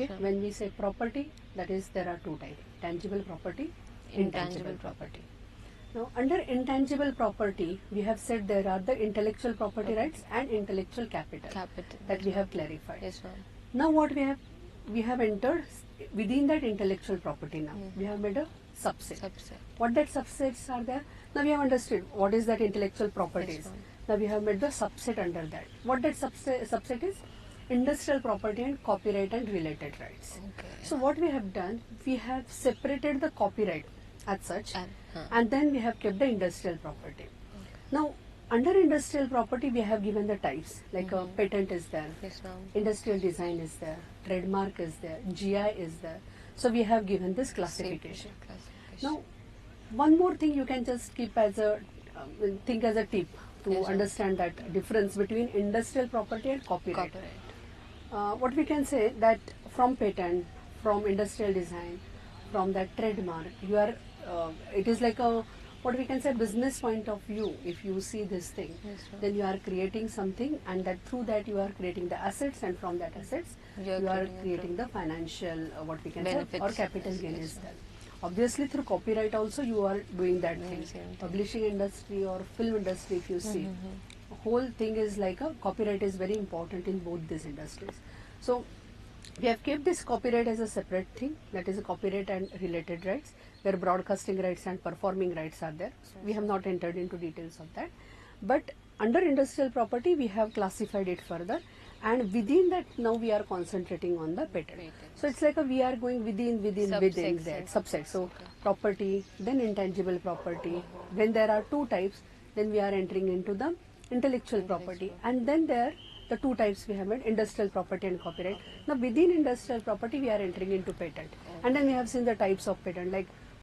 Okay, when we say property, that is there are two types: tangible property, intangible property. Now, under intangible property, we have said there are the intellectual property rights and intellectual capital that we have clarified. Yes, ma'am. Now, what we have entered within that intellectual property. Now we have made a subset. What that subsets are there? Now we have understood what is that intellectual properties. Yes, ma'am. Now we have made the subset under that. What that subset is? Industrial property and copyright and related rights. Okay. So what we have done, we have separated the copyright as such, and then we have kept the industrial property. Now under industrial property we have given the types, like a patent is there, Yes, ma'am. industrial design is there, trademark is there, GI is there. So we have given this classification. Now one more thing you can just keep as a think as a tip to Yes, ma'am. understand that difference between industrial property and copyright. What we can say that from patent, from industrial design, from that trademark, you are it is like a what we can say business point of view. If you see this thing, Yes, ma'am. then you are creating something, and that through that you are creating the assets, and from that assets You are you are creating a creating the financial what we can benefits. say or capital Yes, gain yes, is ma'am. there. Obviously through copyright also you are doing that Doing thing. the same thing. Publishing industry or film industry, if you see, whole thing is like a copyright is very important in both these industries. So we have kept this copyright as a separate thing, that is a copyright and related rights, where broadcasting rights and performing rights are there. We have not entered into details of that, but under industrial property we have classified it further, and within that now we are concentrating on the patent. So it's like a we are going within Subsections. that subset. So property, then intangible property. When there are two types, then we are entering into the intellectual property, and then there the two types we have made, industrial property and copyright. Now within industrial property we are entering into patent, and then we have seen the types of patent, like